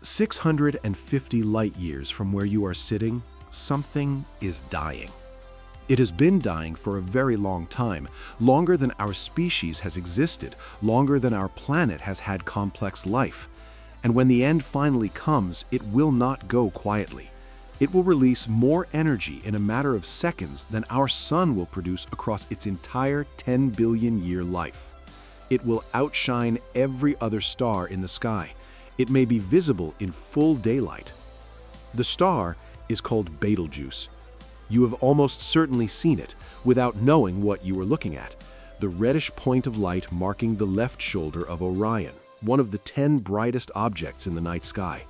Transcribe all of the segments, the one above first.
650 light-years from where you are sitting, something is dying. It has been dying for a very long time, longer than our species has existed, longer than our planet has had complex life. And when the end finally comes, it will not go quietly. It will release more energy in a matter of seconds than our sun will produce across its entire 10 billion year life. It will outshine every other star in the sky. It may be visible in full daylight. The star is called Betelgeuse. You have almost certainly seen it without knowing what you are looking at, the reddish point of light marking the left shoulder of Orion, one of the 10 brightest objects in the night sky.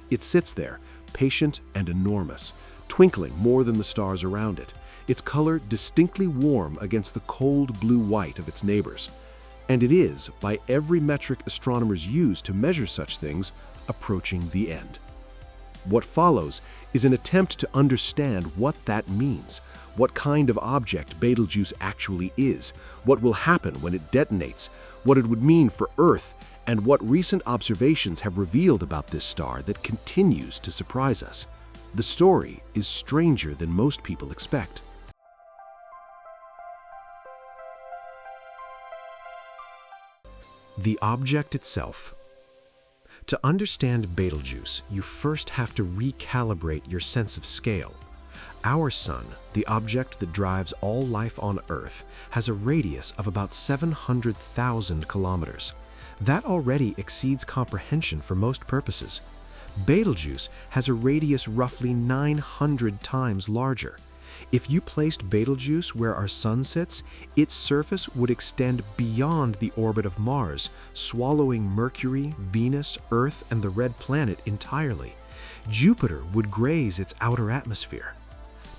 It sits there, patient and enormous, twinkling more than the stars around it, its color distinctly warm against the cold blue-white of its neighbors. And it is, by every metric astronomers use to measure such things, approaching the end. What follows is an attempt to understand what that means, what kind of object Betelgeuse actually is, what will happen when it detonates, what it would mean for Earth, and what recent observations have revealed about this star that continues to surprise us. The story is stranger than most people expect. The object itself. To understand Betelgeuse, you first have to recalibrate your sense of scale. Our sun, the object that drives all life on Earth, has a radius of about 700,000 kilometers. That already exceeds comprehension for most purposes. Betelgeuse has a radius roughly 900 times larger. If you placed Betelgeuse where our sun sits, its surface would extend beyond the orbit of Mars, swallowing Mercury, Venus, Earth, and the red planet entirely. Jupiter would graze its outer atmosphere.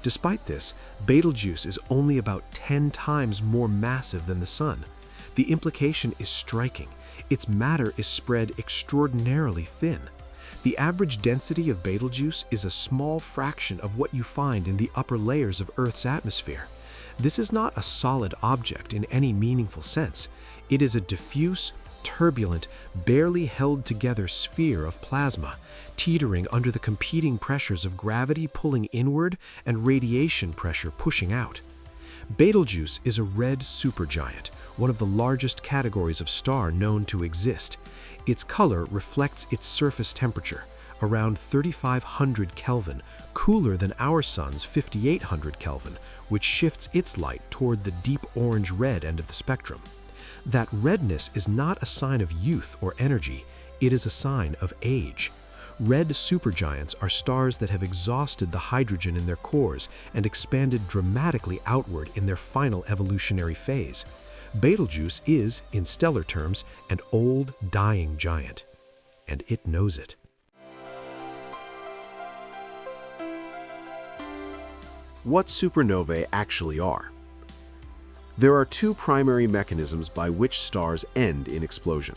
Despite this, Betelgeuse is only about 10 times more massive than the sun. The implication is striking. Its matter is spread extraordinarily thin. The average density of Betelgeuse is a small fraction of what you find in the upper layers of Earth's atmosphere. This is not a solid object in any meaningful sense. It is a diffuse, turbulent, barely held together sphere of plasma, teetering under the competing pressures of gravity pulling inward and radiation pressure pushing out. Betelgeuse is a red supergiant, one of the largest categories of star known to exist. Its color reflects its surface temperature, around 3,500 Kelvin, cooler than our sun's 5,800 Kelvin, which shifts its light toward the deep orange-red end of the spectrum. That redness is not a sign of youth or energy, it is a sign of age. Red supergiants are stars that have exhausted the hydrogen in their cores and expanded dramatically outward in their final evolutionary phase. Betelgeuse is, in stellar terms, an old, dying giant, and it knows it. What supernovae actually are. There are two primary mechanisms by which stars end in explosion.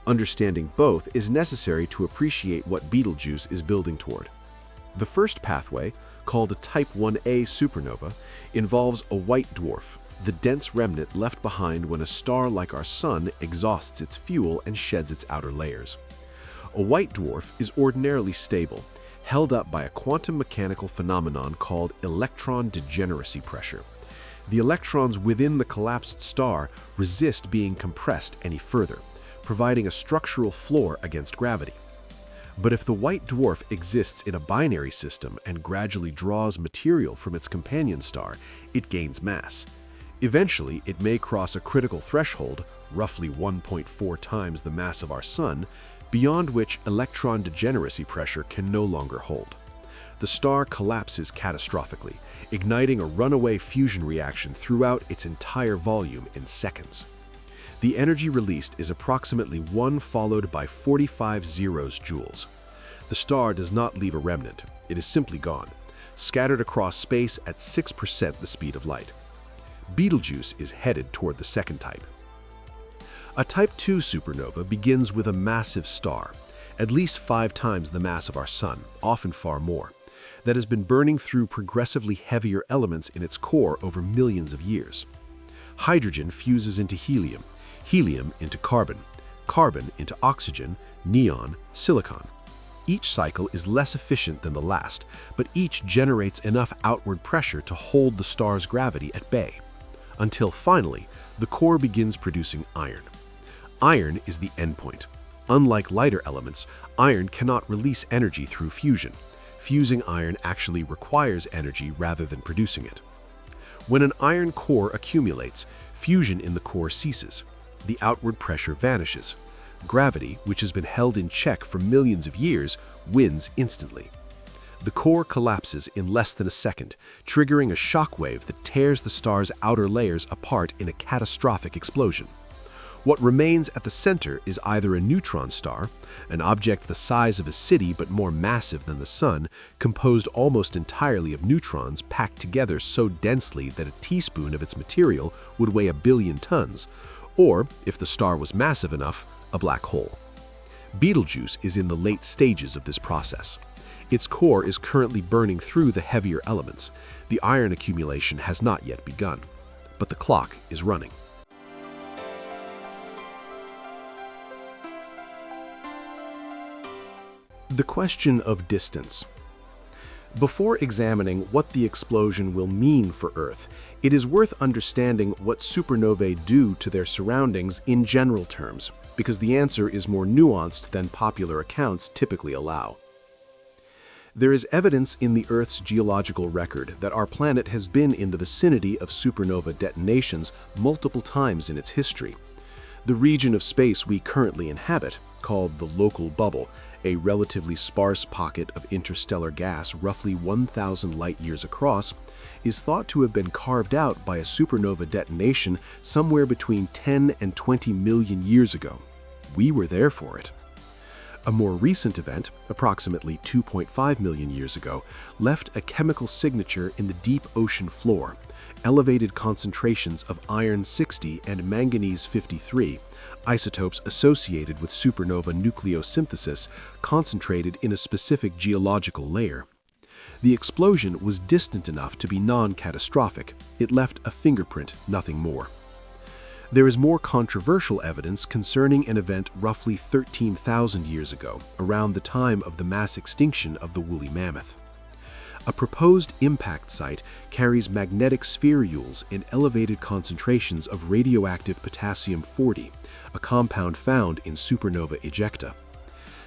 Understanding both is necessary to appreciate what Betelgeuse is building toward. The first pathway, called a Type 1a supernova, involves a white dwarf, the dense remnant left behind when a star like our sun exhausts its fuel and sheds its outer layers. A white dwarf is ordinarily stable, held up by a quantum mechanical phenomenon called electron degeneracy pressure. The electrons within the collapsed star resist being compressed any further, providing a structural floor against gravity. But if the white dwarf exists in a binary system and gradually draws material from its companion star, it gains mass. Eventually, it may cross a critical threshold, roughly 1.4 times the mass of our sun, beyond which electron degeneracy pressure can no longer hold. The star collapses catastrophically, igniting a runaway fusion reaction throughout its entire volume in seconds. The energy released is approximately 1 followed by 45 zeros joules. The star does not leave a remnant, it is simply gone, scattered across space at 6% the speed of light. Betelgeuse is headed toward the second type. A Type 2 supernova begins with a massive star, at least 5 times the mass of our sun, often far more, that has been burning through progressively heavier elements in its core over millions of years. Hydrogen fuses into helium, helium into carbon, carbon into oxygen, neon, silicon. Each cycle is less efficient than the last, but each generates enough outward pressure to hold the star's gravity at bay. Until finally, the core begins producing iron. Iron is the endpoint. Unlike lighter elements, iron cannot release energy through fusion. Fusing iron actually requires energy rather than producing it. When an iron core accumulates, fusion in the core ceases. The outward pressure vanishes. Gravity, which has been held in check for millions of years, wins instantly. The core collapses in less than a second, triggering a shock wave that tears the star's outer layers apart in a catastrophic explosion. What remains at the center is either a neutron star, an object the size of a city but more massive than the Sun, composed almost entirely of neutrons packed together so densely that a teaspoon of its material would weigh 1 billion tons, or, if the star was massive enough, a black hole. Betelgeuse is in the late stages of this process. Its core is currently burning through the heavier elements. The iron accumulation has not yet begun, but the clock is running. The question of distance. Before examining what the explosion will mean for Earth, it is worth understanding what supernovae do to their surroundings in general terms, because the answer is more nuanced than popular accounts typically allow. There is evidence in the Earth's geological record that our planet has been in the vicinity of supernova detonations multiple times in its history. The region of space we currently inhabit, called the local bubble, a relatively sparse pocket of interstellar gas roughly 1,000 light-years across, is thought to have been carved out by a supernova detonation somewhere between 10 and 20 million years ago. We were there for it. A more recent event, approximately 2.5 million years ago, left a chemical signature in the deep ocean floor. Elevated concentrations of iron-60 and manganese-53, isotopes associated with supernova nucleosynthesis, concentrated in a specific geological layer. The explosion was distant enough to be non-catastrophic. It left a fingerprint, nothing more. There is more controversial evidence concerning an event roughly 13,000 years ago, around the time of the mass extinction of the woolly mammoth. A proposed impact site carries magnetic spherules in elevated concentrations of radioactive potassium-40, a compound found in supernova ejecta.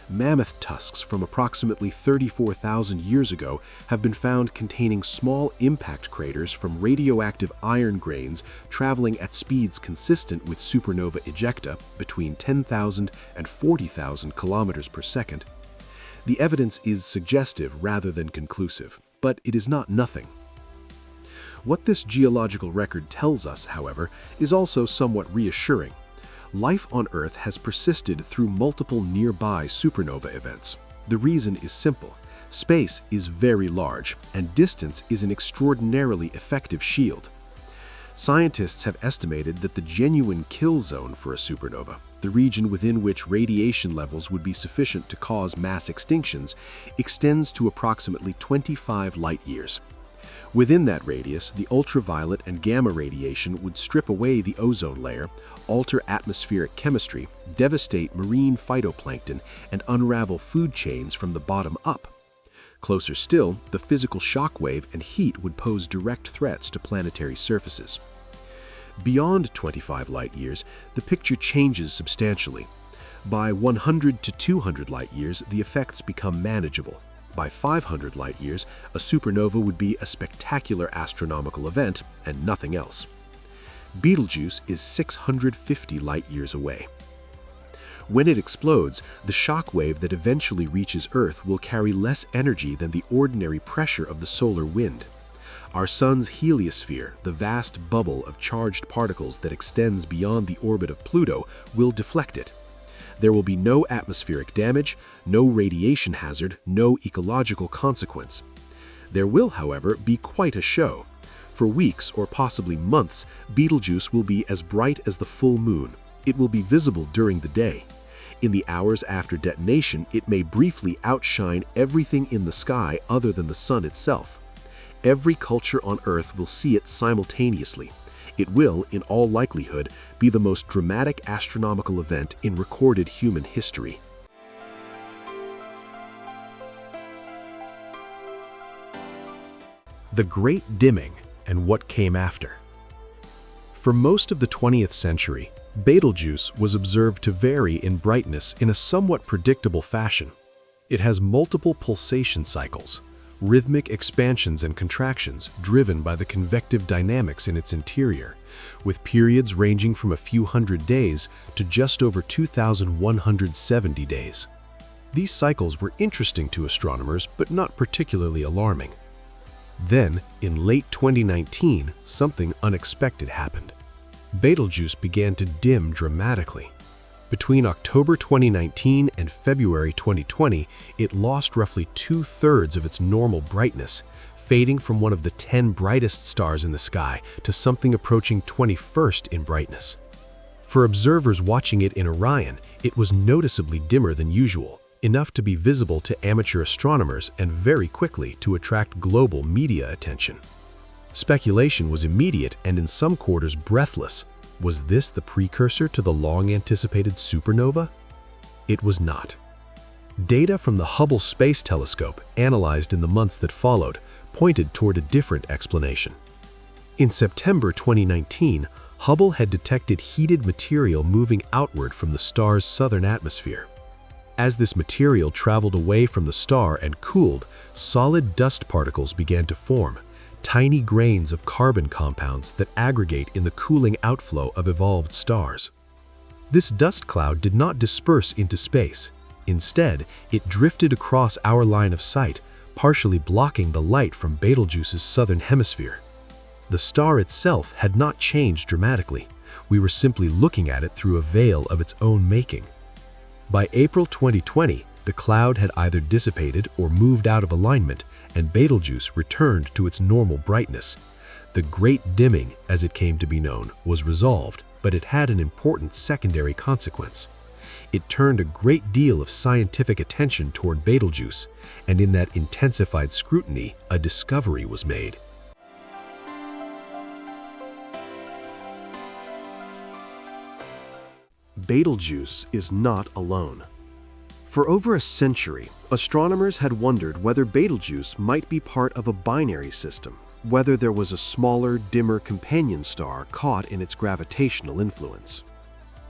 Mammoth tusks from approximately 34,000 years ago have been found containing small impact craters from radioactive iron grains traveling at speeds consistent with supernova ejecta between 10,000 and 40,000 kilometers per second. The evidence is suggestive rather than conclusive, but it is not nothing. What this geological record tells us, however, is also somewhat reassuring. Life on Earth has persisted through multiple nearby supernova events. The reason is simple. Space is very large, and distance is an extraordinarily effective shield. Scientists have estimated that the genuine kill zone for a supernova, the region within which radiation levels would be sufficient to cause mass extinctions, extends to approximately 25 light-years. Within that radius, the ultraviolet and gamma radiation would strip away the ozone layer, alter atmospheric chemistry, devastate marine phytoplankton, and unravel food chains from the bottom up. Closer still, the physical shock wave and heat would pose direct threats to planetary surfaces. Beyond 25 light-years, the picture changes substantially. By 100 to 200 light-years, the effects become manageable. By 500 light-years, a supernova would be a spectacular astronomical event and nothing else. Betelgeuse is 650 light-years away. When it explodes, the shock wave that eventually reaches Earth will carry less energy than the ordinary pressure of the solar wind. Our Sun's heliosphere, the vast bubble of charged particles that extends beyond the orbit of Pluto, will deflect it. There will be no atmospheric damage, no radiation hazard, no ecological consequence. There will, however, be quite a show. For weeks or possibly months, Betelgeuse will be as bright as the full moon. It will be visible during the day. In the hours after detonation, it may briefly outshine everything in the sky other than the sun itself. Every culture on Earth will see it simultaneously. It will, in all likelihood, be the most dramatic astronomical event in recorded human history. The Great Dimming and what came after. For most of the 20th century, Betelgeuse was observed to vary in brightness in a somewhat predictable fashion. It has multiple pulsation cycles, rhythmic expansions and contractions driven by the convective dynamics in its interior, with periods ranging from a few hundred days to just over 2,170 days. These cycles were interesting to astronomers, but not particularly alarming. Then, in late 2019, something unexpected happened. Betelgeuse began to dim dramatically. Between October 2019 and February 2020, it lost roughly 2/3 of its normal brightness, fading from one of the 10 brightest stars in the sky to something approaching 21st in brightness. For observers watching it in Orion, it was noticeably dimmer than usual, enough to be visible to amateur astronomers and very quickly to attract global media attention. Speculation was immediate and in some quarters breathless. Was this the precursor to the long-anticipated supernova? It was not. Data from the Hubble Space Telescope, analyzed in the months that followed, pointed toward a different explanation. In September 2019, Hubble had detected heated material moving outward from the star's southern atmosphere. As this material traveled away from the star and cooled, solid dust particles began to form, tiny grains of carbon compounds that aggregate in the cooling outflow of evolved stars. This dust cloud did not disperse into space. Instead, it drifted across our line of sight, partially blocking the light from Betelgeuse's southern hemisphere. The star itself had not changed dramatically. We were simply looking at it through a veil of its own making. By April 2020, the cloud had either dissipated or moved out of alignment, and Betelgeuse returned to its normal brightness. The Great Dimming, as it came to be known, was resolved, but it had an important secondary consequence. It turned a great deal of scientific attention toward Betelgeuse, and in that intensified scrutiny, a discovery was made. Betelgeuse is not alone. For over a century, astronomers had wondered whether Betelgeuse might be part of a binary system, whether there was a smaller, dimmer companion star caught in its gravitational influence.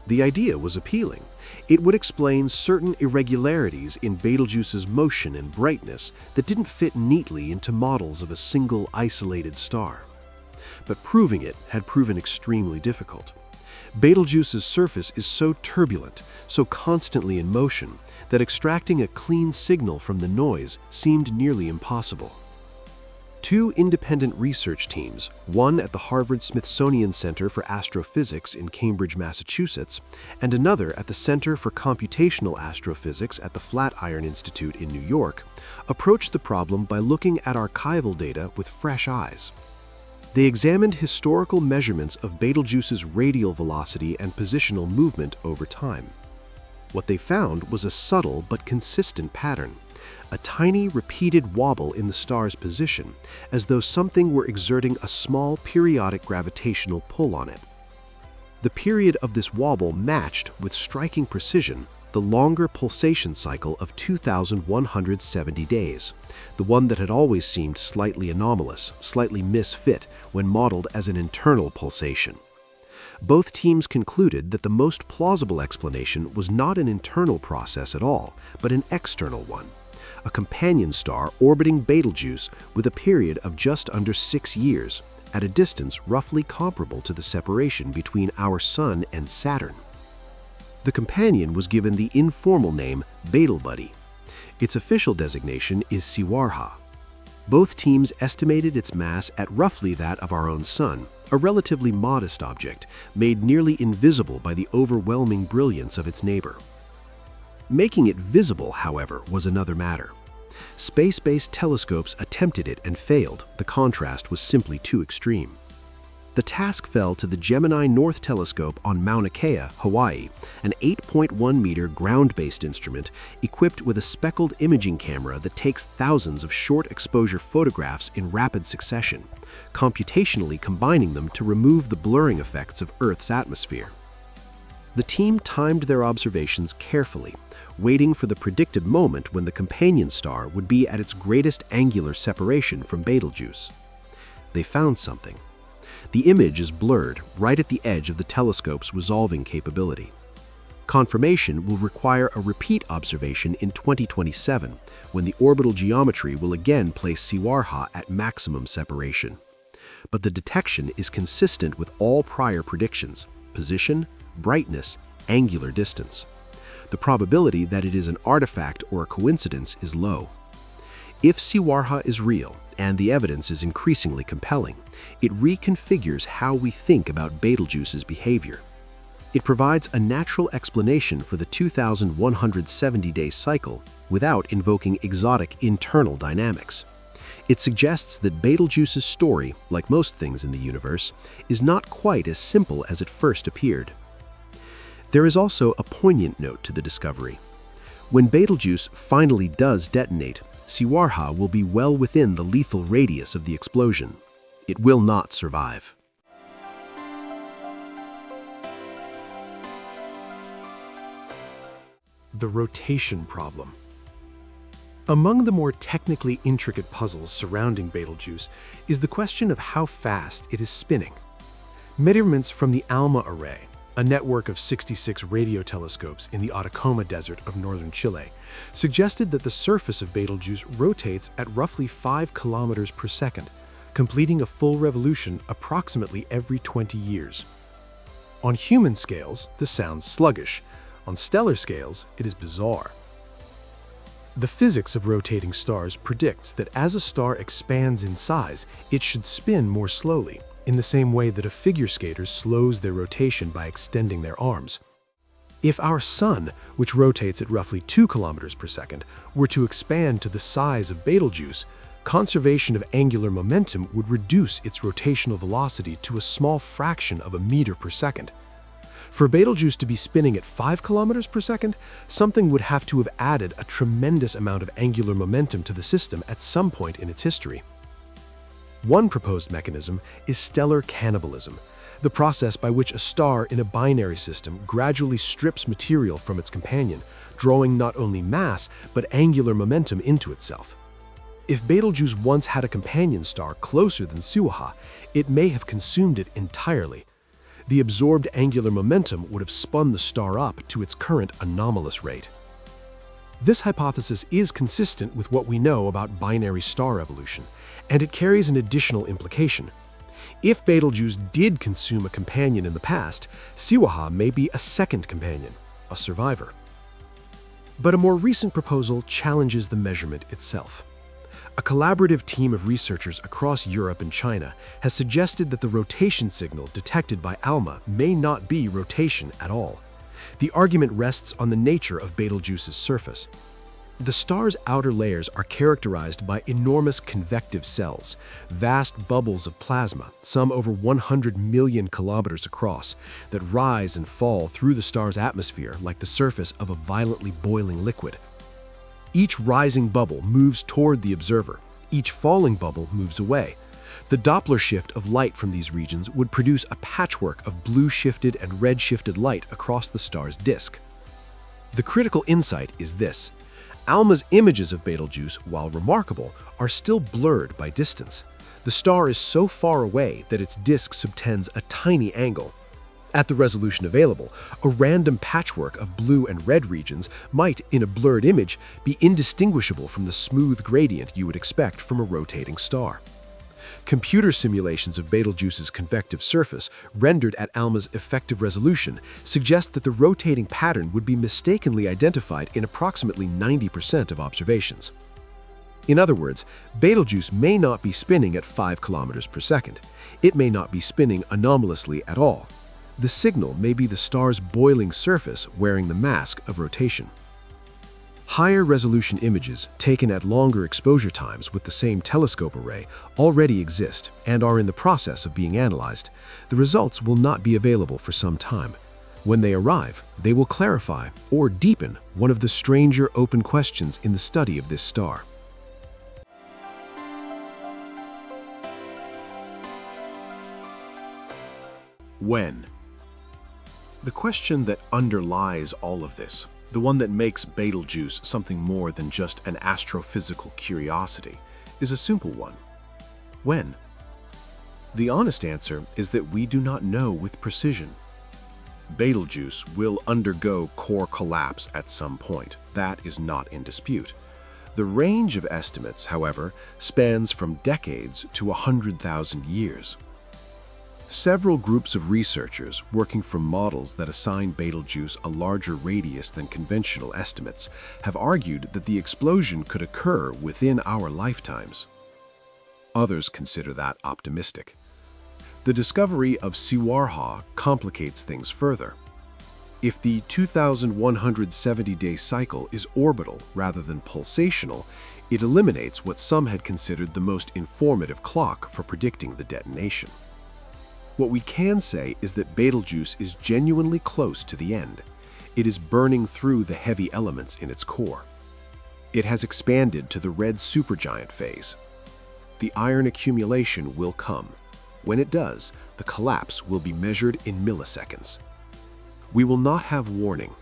The idea was appealing. It would explain certain irregularities in Betelgeuse's motion and brightness that didn't fit neatly into models of a single isolated star. But proving it had proven extremely difficult. Betelgeuse's surface is so turbulent, so constantly in motion, that extracting a clean signal from the noise seemed nearly impossible. Two independent research teams, one at the Harvard-Smithsonian Center for Astrophysics in Cambridge, Massachusetts, and another at the Center for Computational Astrophysics at the Flatiron Institute in New York, approached the problem by looking at archival data with fresh eyes. They examined historical measurements of Betelgeuse's radial velocity and positional movement over time. What they found was a subtle but consistent pattern, a tiny repeated wobble in the star's position, as though something were exerting a small periodic gravitational pull on it. The period of this wobble matched, with striking precision, the longer pulsation cycle of 2,170 days, the one that had always seemed slightly anomalous, slightly misfit when modeled as an internal pulsation. Both teams concluded that the most plausible explanation was not an internal process at all, but an external one, a companion star orbiting Betelgeuse with a period of just under 6 years, at a distance roughly comparable to the separation between our Sun and Saturn. The companion was given the informal name Betelbuddy. Its official designation is Siwarha. Both teams estimated its mass at roughly that of our own Sun, a relatively modest object, made nearly invisible by the overwhelming brilliance of its neighbor. Making it visible, however, was another matter. Space-based telescopes attempted it and failed. The contrast was simply too extreme. The task fell to the Gemini North telescope on Mauna Kea, Hawaii, an 8.1-meter ground-based instrument equipped with a speckled imaging camera that takes thousands of short-exposure photographs in rapid succession, computationally combining them to remove the blurring effects of Earth's atmosphere. The team timed their observations carefully, waiting for the predicted moment when the companion star would be at its greatest angular separation from Betelgeuse. they found something. The image is blurred right at the edge of the telescope's resolving capability. Confirmation will require a repeat observation in 2027, when the orbital geometry will again place Siwarha at maximum separation. But the detection is consistent with all prior predictions: position, brightness, angular distance. The probability that it is an artifact or a coincidence is low. If Siwarha is real, and the evidence is increasingly compelling, it reconfigures how we think about Betelgeuse's behavior. It provides a natural explanation for the 2,170-day cycle without invoking exotic internal dynamics. It suggests that Betelgeuse's story, like most things in the universe, is not quite as simple as it first appeared. There is also a poignant note to the discovery. When Betelgeuse finally does detonate, Siwarha will be well within the lethal radius of the explosion. It will not survive. The rotation problem. Among the more technically intricate puzzles surrounding Betelgeuse is the question of how fast it is spinning. Measurements from the ALMA array, a network of 66 radio telescopes in the Atacama Desert of northern Chile, suggested that the surface of Betelgeuse rotates at roughly 5 kilometers per second, completing a full revolution approximately every 20 years. On human scales, this sounds sluggish. On stellar scales, it is bizarre. The physics of rotating stars predicts that as a star expands in size, it should spin more slowly, in the same way that a figure skater slows their rotation by extending their arms. If our Sun, which rotates at roughly 2 kilometers per second, were to expand to the size of Betelgeuse, conservation of angular momentum would reduce its rotational velocity to a small fraction of a meter per second. For Betelgeuse to be spinning at 5 kilometers per second, something would have to have added a tremendous amount of angular momentum to the system at some point in its history. One proposed mechanism is stellar cannibalism, the process by which a star in a binary system gradually strips material from its companion, drawing not only mass but angular momentum into itself. If Betelgeuse once had a companion star closer than Siwarha, it may have consumed it entirely. The absorbed angular momentum would have spun the star up to its current anomalous rate. This hypothesis is consistent with what we know about binary star evolution, and it carries an additional implication. If Betelgeuse did consume a companion in the past, Siwarha may be a second companion, a survivor. But a more recent proposal challenges the measurement itself. A collaborative team of researchers across Europe and China has suggested that the rotation signal detected by ALMA may not be rotation at all. The argument rests on the nature of Betelgeuse's surface. The star's outer layers are characterized by enormous convective cells, vast bubbles of plasma, some over 100 million kilometers across, that rise and fall through the star's atmosphere like the surface of a violently boiling liquid. Each rising bubble moves toward the observer. Each falling bubble moves away. The Doppler shift of light from these regions would produce a patchwork of blue-shifted and red-shifted light across the star's disk. The critical insight is this: ALMA's images of Betelgeuse, while remarkable, are still blurred by distance. The star is so far away that its disk subtends a tiny angle. At the resolution available, a random patchwork of blue and red regions might, in a blurred image, be indistinguishable from the smooth gradient you would expect from a rotating star. Computer simulations of Betelgeuse's convective surface, rendered at ALMA's effective resolution, suggest that the rotating pattern would be mistakenly identified in approximately 90% of observations. In other words, Betelgeuse may not be spinning at 5 kilometers per second. It may not be spinning anomalously at all. The signal may be the star's boiling surface wearing the mask of rotation. Higher resolution images, taken at longer exposure times with the same telescope array, already exist and are in the process of being analyzed. The results will not be available for some time. When they arrive, they will clarify or deepen one of the stranger open questions in the study of this star. When? The question that underlies all of this, the one that makes Betelgeuse something more than just an astrophysical curiosity, is a simple one. When? The honest answer is that we do not know with precision. Betelgeuse will undergo core collapse at some point. That is not in dispute. The range of estimates, however, spans from decades to 100,000 years. Several groups of researchers working from models that assign Betelgeuse a larger radius than conventional estimates have argued that the explosion could occur within our lifetimes. Others consider that optimistic. The discovery of Siwarha complicates things further. If the 2,170-day cycle is orbital rather than pulsational, it eliminates what some had considered the most informative clock for predicting the detonation. What we can say is that Betelgeuse is genuinely close to the end. It is burning through the heavy elements in its core. It has expanded to the red supergiant phase. The iron accumulation will come. When it does, the collapse will be measured in milliseconds. We will not have warning.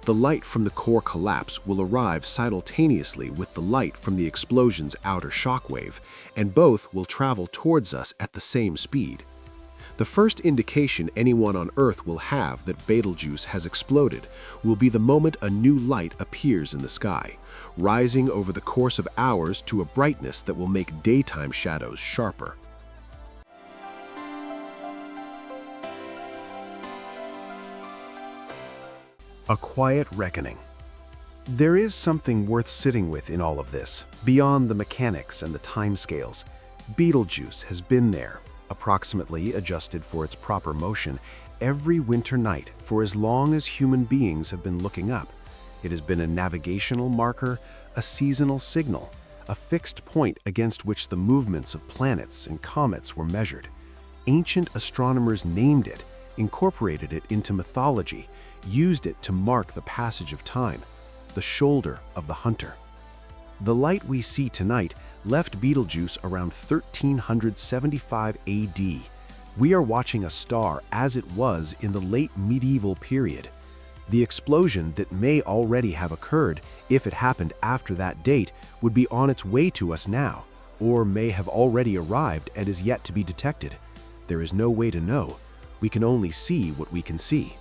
The light from the core collapse will arrive simultaneously with the light from the explosion's outer shockwave, and both will travel towards us at the same speed. The first indication anyone on Earth will have that Betelgeuse has exploded will be the moment a new light appears in the sky, rising over the course of hours to a brightness that will make daytime shadows sharper. A quiet reckoning. There is something worth sitting with in all of this, beyond the mechanics and the timescales. Betelgeuse has been there, approximately adjusted for its proper motion, every winter night for as long as human beings have been looking up. It has been a navigational marker, a seasonal signal, a fixed point against which the movements of planets and comets were measured. Ancient astronomers named it, incorporated it into mythology, used it to mark the passage of time, the shoulder of the hunter. The light we see tonight left Betelgeuse around 1375 AD. We are watching a star as it was in the late medieval period. The explosion that may already have occurred, if it happened after that date, would be on its way to us now, or may have already arrived and is yet to be detected. There is no way to know. We can only see what we can see.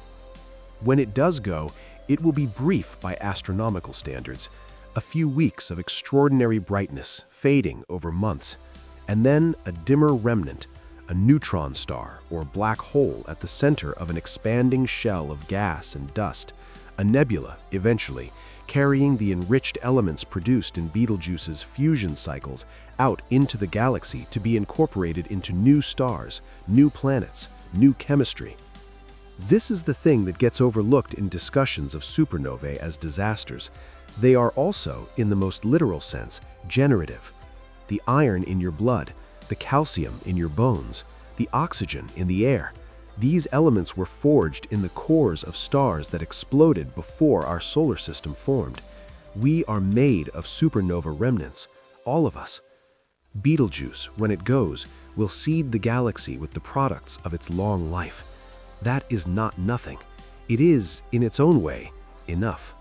When it does go, it will be brief by astronomical standards, a few weeks of extraordinary brightness fading over months, and then a dimmer remnant, a neutron star or black hole at the center of an expanding shell of gas and dust, a nebula eventually, carrying the enriched elements produced in Betelgeuse's fusion cycles out into the galaxy to be incorporated into new stars, new planets, new chemistry. This is the thing that gets overlooked in discussions of supernovae as disasters. They are also, in the most literal sense, generative. The iron in your blood, the calcium in your bones, the oxygen in the air. These elements were forged in the cores of stars that exploded before our solar system formed. We are made of supernova remnants, all of us. Betelgeuse, when it goes, will seed the galaxy with the products of its long life. That is not nothing. It is, in its own way, enough.